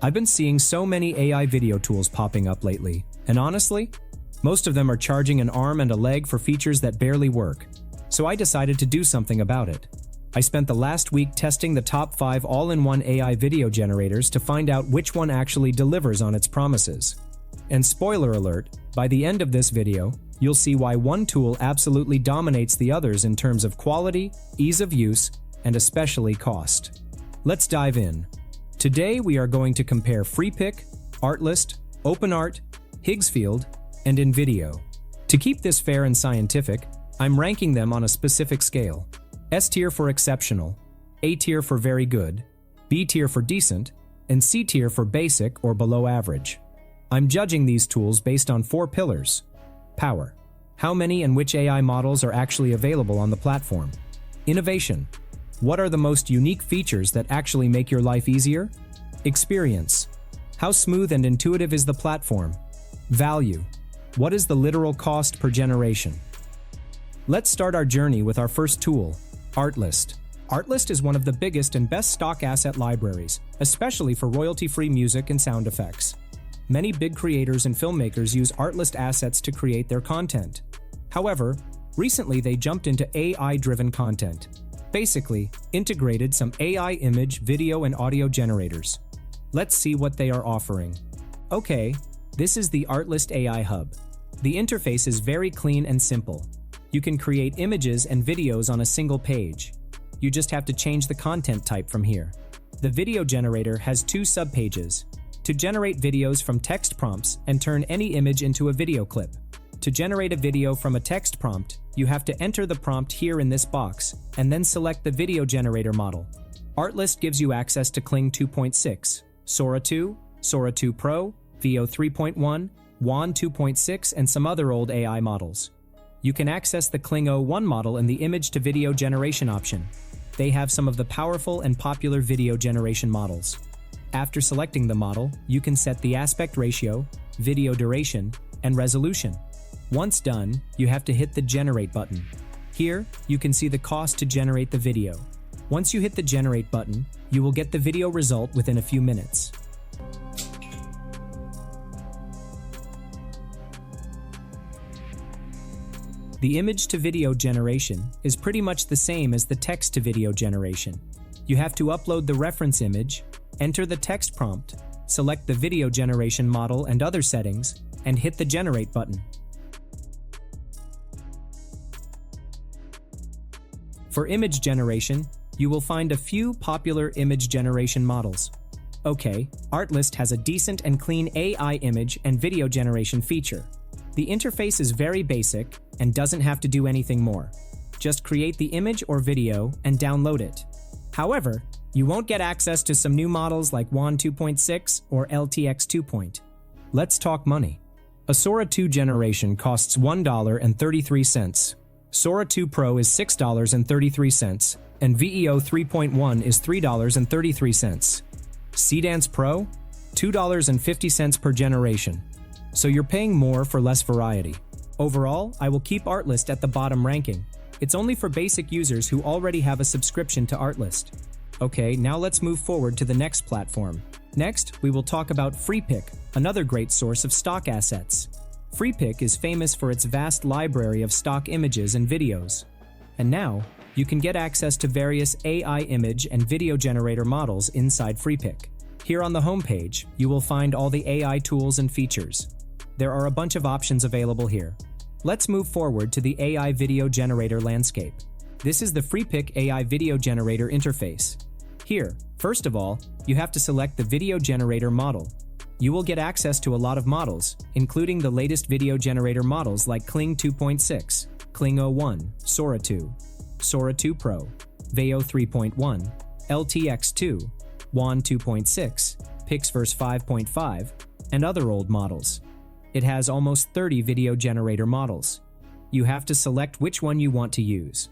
I've been seeing so many AI video tools popping up lately, and honestly, most of them are charging an arm and a leg for features that barely work. So I decided to do something about it. I spent the last week testing the top 5 all-in-one AI video generators to find out which one actually delivers on its promises. And spoiler alert, by the end of this video, you'll see why one tool absolutely dominates the others in terms of quality, ease of use, and especially cost. Let's dive in. Today we are going to compare Freepik, Artlist, OpenArt, Higgsfield, and invideo. To keep this fair and scientific, I'm ranking them on a specific scale. S tier for exceptional, A tier for very good, B tier for decent, and C tier for basic or below average. I'm judging these tools based on 4 pillars. Power. How many and which AI models are actually available on the platform? Innovation. What are the most unique features that actually make your life easier? Experience. How smooth and intuitive is the platform? Value. What is the literal cost per generation? Let's start our journey with our first tool, Artlist. Artlist is one of the biggest and best stock asset libraries, especially for royalty-free music and sound effects. Many big creators and filmmakers use Artlist assets to create their content. However, recently they jumped into AI-driven content. Basically, integrated some AI image, video, and audio generators. Let's see what they are offering. Okay, this is the Artlist AI Hub. The interface is very clean and simple. You can create images and videos on a single page. You just have to change the content type from here. The video generator has 2 subpages. To generate videos from text prompts and turn any image into a video clip. To generate a video from a text prompt, you have to enter the prompt here in this box, and then select the video generator model. Artlist gives you access to Kling 2.6, Sora 2, Sora 2 Pro, Veo 3.1, WAN 2.6, and some other old AI models. You can access the Kling 01 model in the image to video generation option. They have some of the powerful and popular video generation models. After selecting the model, you can set the aspect ratio, video duration, and resolution. Once done, you have to hit the Generate button. Here, you can see the cost to generate the video. Once you hit the Generate button, you will get the video result within a few minutes. The image to video generation is pretty much the same as the text to video generation. You have to upload the reference image, enter the text prompt, select the video generation model and other settings, and hit the Generate button. For image generation, you will find a few popular image generation models. Okay, Artlist has a decent and clean AI image and video generation feature. The interface is very basic and doesn't have to do anything more. Just create the image or video and download it. However, you won't get access to some new models like WAN 2.6 or LTX 2. Let's talk money. A Sora 2 generation costs $1.33. Sora 2 Pro is $6.33, and Veo 3.1 is $3.33. Cdance Pro? $2.50 per generation. So you're paying more for less variety. Overall, I will keep Artlist at the bottom ranking. It's only for basic users who already have a subscription to Artlist. Okay, now let's move forward to the next platform. Next, we will talk about Freepik, another great source of stock assets. Freepik is famous for its vast library of stock images and videos. And now, you can get access to various AI image and video generator models inside Freepik. Here on the homepage, you will find all the AI tools and features. There are a bunch of options available here. Let's move forward to the AI video generator landscape. This is the Freepik AI video generator interface. Here, first of all, you have to select the video generator model. You will get access to a lot of models, including the latest video generator models like Kling 2.6, Kling 01, Sora 2, Sora 2 Pro, Veo 3.1, LTX 2, WAN 2.6, Pixverse 5.5, and other old models. It has almost 30 video generator models. You have to select which one you want to use.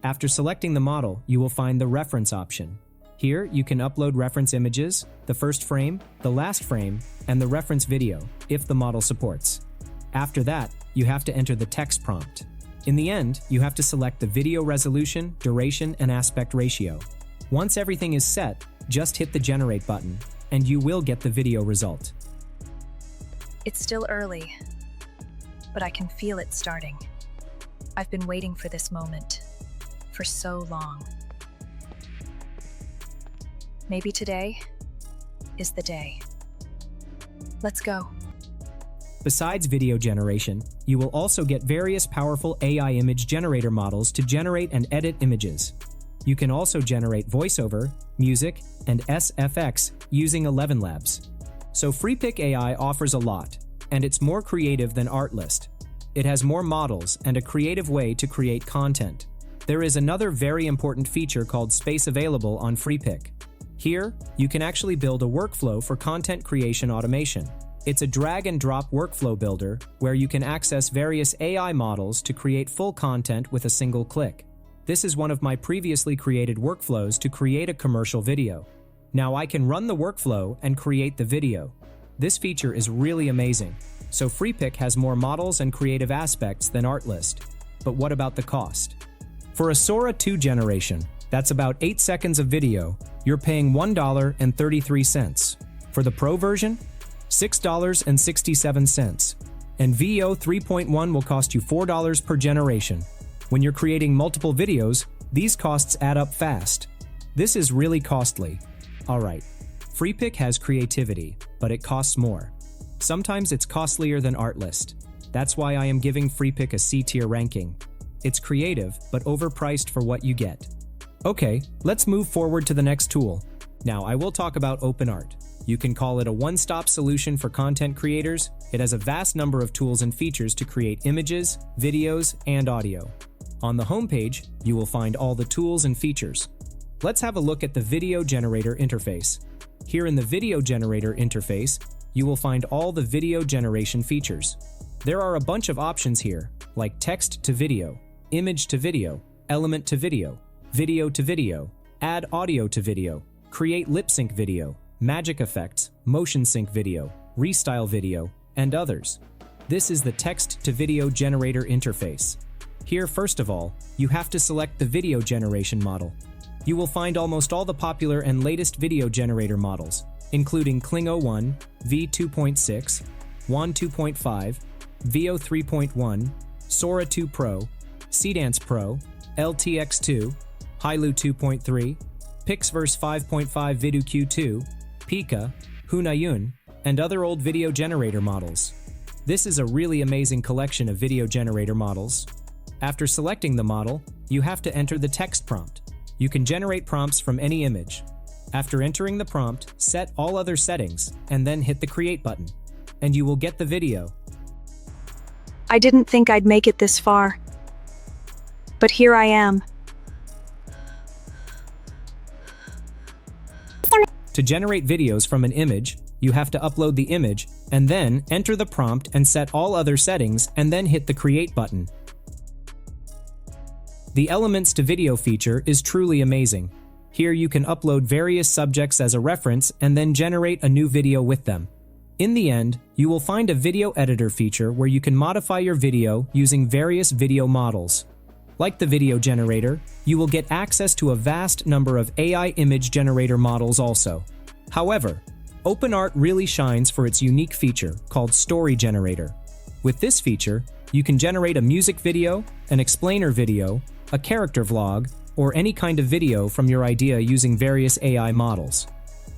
After selecting the model, you will find the reference option. Here, you can upload reference images, the first frame, the last frame, and the reference video, if the model supports. After that, you have to enter the text prompt. In the end, you have to select the video resolution, duration, and aspect ratio. Once everything is set, just hit the Generate button. and you will get the video result. It's still early, but I can feel it starting. I've been waiting for this moment for so long. Maybe today is the day. Let's go. Besides video generation, you will also get various powerful AI image generator models to generate and edit images. You can also generate voiceover, music, and SFX using 11 Labs. So Freepik AI offers a lot, and it's more creative than Artlist. It has more models and a creative way to create content. There is another very important feature called Space Available on Freepik. Here, you can actually build a workflow for content creation automation. It's a drag-and-drop workflow builder where you can access various AI models to create full content with a single click. This is one of my previously created workflows to create a commercial video. Now I can run the workflow and create the video. This feature is really amazing. So Freepik has more models and creative aspects than Artlist. But what about the cost? For a Sora 2 generation, that's about 8 seconds of video, you're paying $1.33. For the Pro version, $6.67, and VO 3.1 will cost you $4 per generation. When you're creating multiple videos, these costs add up fast. This is really costly. Alright, Freepik has creativity, but it costs more. Sometimes it's costlier than Artlist. That's why I am giving Freepik a C-tier ranking. It's creative, but overpriced for what you get. Okay, let's move forward to the next tool. Now I will talk about OpenArt. You can call it a one-stop solution for content creators. It has a vast number of tools and features to create images, videos, and audio. On the homepage, you will find all the tools and features. Let's have a look at the video generator interface. Here in the video generator interface, you will find all the video generation features. There are a bunch of options here, like text to video, image to video, element to video, video to video, add audio to video, create lip sync video, magic effects, motion sync video, restyle video, and others. This is the text to video generator interface. Here, first of all, you have to select the video generation model. You will find almost all the popular and latest video generator models, including Kling 01, V2.6, WAN 2.5, VO 3.1, Sora 2 Pro, Cdance Pro, LTX2, Hailu 2.3, Pixverse 5.5 ViduQ2, Pika, Hunayun, and other old video generator models. This is a really amazing collection of video generator models. After selecting the model, you have to enter the text prompt. You can generate prompts from any image. After entering the prompt, set all other settings, and then hit the Create button, and you will get the video. I didn't think I'd make it this far, but here I am. To generate videos from an image, you have to upload the image, and then enter the prompt and set all other settings, and then hit the Create button. The Elements to Video feature is truly amazing. Here you can upload various subjects as a reference and then generate a new video with them. In the end, you will find a video editor feature where you can modify your video using various video models. Like the video generator, you will get access to a vast number of AI image generator models also. However, OpenArt really shines for its unique feature called Story Generator. With this feature, you can generate a music video, an explainer video, a character vlog, or any kind of video from your idea using various AI models.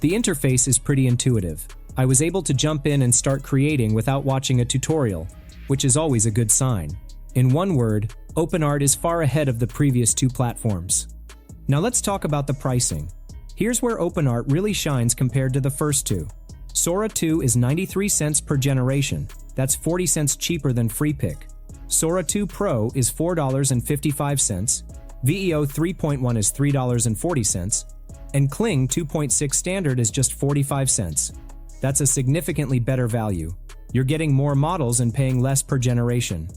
The interface is pretty intuitive. I was able to jump in and start creating without watching a tutorial, which is always a good sign. In one word, OpenArt is far ahead of the previous two platforms. Now let's talk about the pricing. Here's where OpenArt really shines compared to the first two. Sora 2 is 93 cents per generation. That's 40 cents cheaper than Freepik. Sora 2 Pro is $4.55. VEO 3.1 is $3.40. And Kling 2.6 Standard is just 45 cents. That's a significantly better value. You're getting more models and paying less per generation.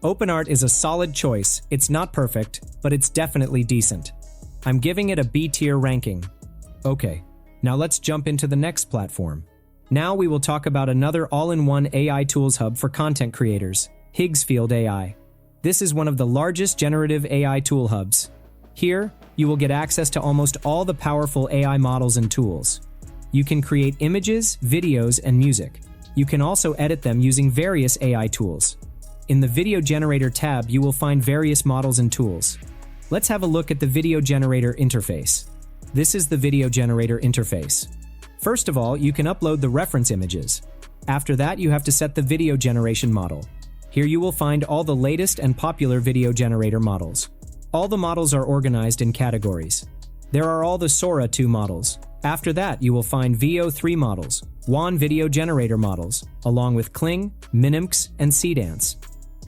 OpenArt is a solid choice. It's not perfect, but it's definitely decent. I'm giving it a B-tier ranking. Okay, now let's jump into the next platform. Now we will talk about another all-in-one AI tools hub for content creators, Higgsfield AI. This is one of the largest generative AI tool hubs. Here, you will get access to almost all the powerful AI models and tools. You can create images, videos, and music. You can also edit them using various AI tools. In the Video Generator tab, you will find various models and tools. Let's have a look at the Video Generator interface. This is the Video Generator interface. First of all, you can upload the reference images. After that, you have to set the video generation model. Here you will find all the latest and popular video generator models. All the models are organized in categories. There are all the Sora 2 models. After that, you will find VO 3 models, WAN video generator models, along with Kling, Minimx, and Cdance.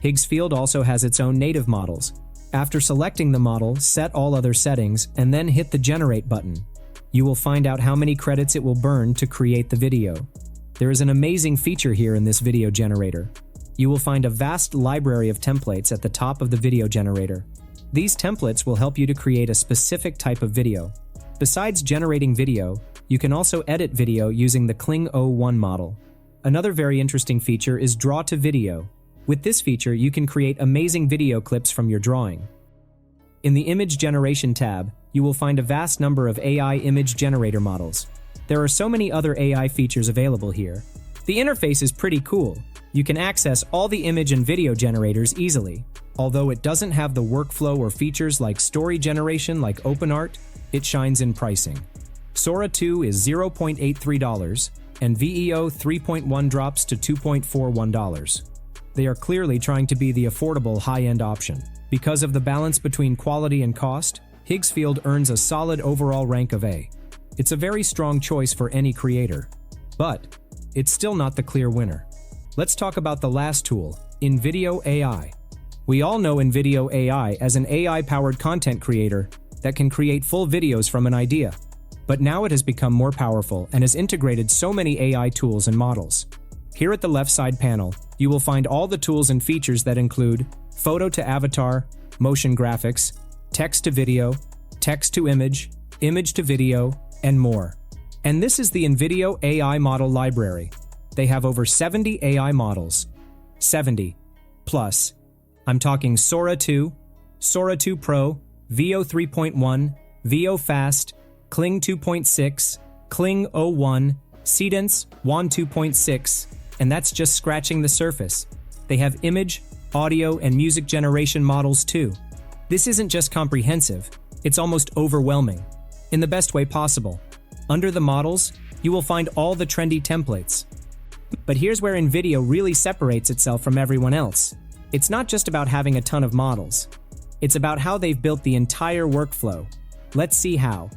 Higgsfield also has its own native models. After selecting the model, set all other settings, and then hit the Generate button. You will find out how many credits it will burn to create the video. There is an amazing feature here in this video generator. You will find a vast library of templates at the top of the video generator. These templates will help you to create a specific type of video. Besides generating video, you can also edit video using the Kling 01 model. Another very interesting feature is Draw to Video. With this feature, you can create amazing video clips from your drawing. In the Image Generation tab, you will find a vast number of AI image generator models. There are so many other AI features available here. The interface is pretty cool. You can access all the image and video generators easily. Although it doesn't have the workflow or features like story generation like OpenArt, it shines in pricing. Sora 2 is $0.83, and VEO 3.1 drops to $2.41. They are clearly trying to be the affordable high-end option. Because of the balance between quality and cost, Higgsfield earns a solid overall rank of A. It's a very strong choice for any creator. But it's still not the clear winner. Let's talk about the last tool, invideo AI. We all know invideo AI as an AI-powered content creator that can create full videos from an idea. But now it has become more powerful and has integrated so many AI tools and models. Here at the left side panel, you will find all the tools and features that include photo to avatar, motion graphics, text to video, text to image, image to video, and more. And this is the invideo AI model library. They have over 70 AI models. 70. Plus. I'm talking Sora 2, Sora 2 Pro, VO 3.1, VO Fast, Kling 2.6, Kling 01, Cdance, WAN 2.6, and that's just scratching the surface. They have image, audio, and music generation models too. This isn't just comprehensive, it's almost overwhelming. In the best way possible. Under the models, you will find all the trendy templates. But here's where invideo really separates itself from everyone else. It's not just about having a ton of models. It's about how they've built the entire workflow. Let's see how.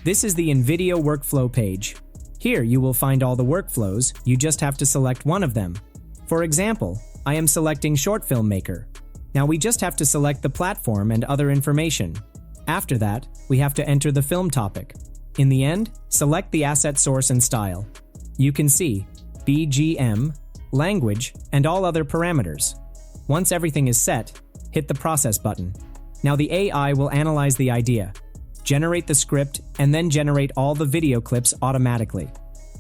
This is the invideo workflow page. Here you will find all the workflows, you just have to select one of them. For example, I am selecting Short Film Maker. Now we just have to select the platform and other information. After that, we have to enter the film topic. In the end, select the asset source and style. You can see BGM, language, and all other parameters. Once everything is set, hit the process button. Now the AI will analyze the idea, generate the script, and then generate all the video clips automatically.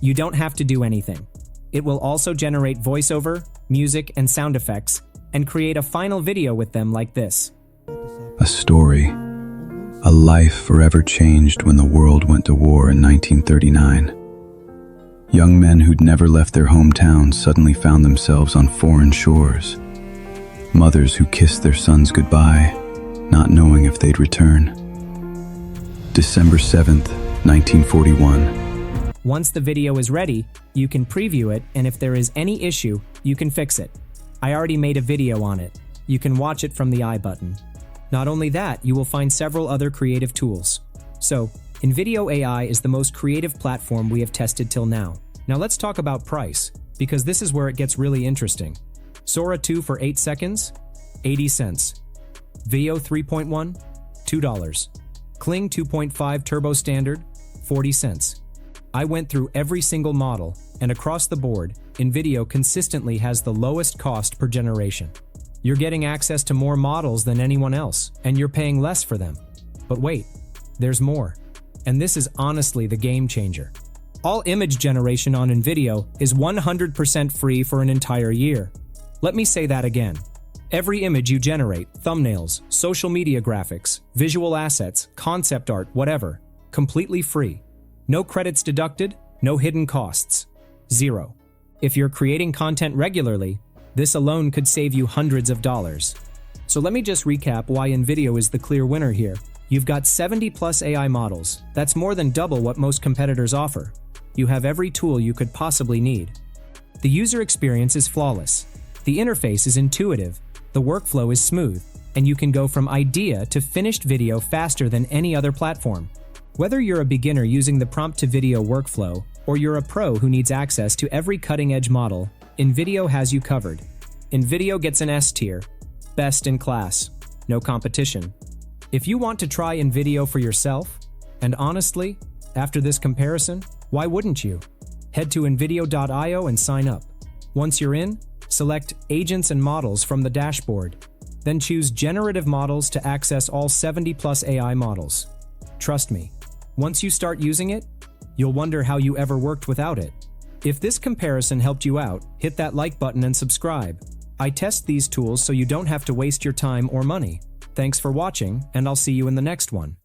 You don't have to do anything. It will also generate voiceover, music, and sound effects, and create a final video with them like this. A story. A life forever changed when the world went to war in 1939. Young men who'd never left their hometowns suddenly found themselves on foreign shores. Mothers who kissed their sons goodbye, not knowing if they'd return. December 7th, 1941. Once the video is ready, you can preview it, and if there is any issue, you can fix it. I already made a video on it. You can watch it from the I button. Not only that, you will find several other creative tools. So, invideo AI is the most creative platform we have tested till now. Now let's talk about price, because this is where it gets really interesting. Sora 2 for 8 seconds, 80 cents. VO 3.1, $2. Kling 2.5 Turbo Standard, 40 cents. I went through every single model, and across the board, invideo consistently has the lowest cost per generation. You're getting access to more models than anyone else, and you're paying less for them. But wait, there's more. And this is honestly the game changer. All image generation on invideo is 100% free for an entire year. Let me say that again. Every image you generate, thumbnails, social media graphics, visual assets, concept art, whatever, completely free. No credits deducted, No hidden costs. 0. If you're creating content regularly, this alone could save you hundreds of dollars. So let me just recap why invideo is the clear winner here. You've got 70 plus AI models. That's more than double what most competitors offer. You have every tool you could possibly need. The user experience is flawless. The interface is intuitive. The workflow is smooth, and you can go from idea to finished video faster than any other platform. Whether you're a beginner using the prompt-to-video workflow, or you're a pro who needs access to every cutting-edge model, invideo has you covered. Invideo gets an S tier. Best in class. No competition. If you want to try invideo for yourself, and honestly, after this comparison, why wouldn't you? Head to invideo.io and sign up. Once you're in, select Agents and Models from the dashboard. Then choose Generative Models to access all 70 plus AI models. Trust me, once you start using it, you'll wonder how you ever worked without it. If this comparison helped you out, hit that like button and subscribe. I test these tools so you don't have to waste your time or money. Thanks for watching, and I'll see you in the next one.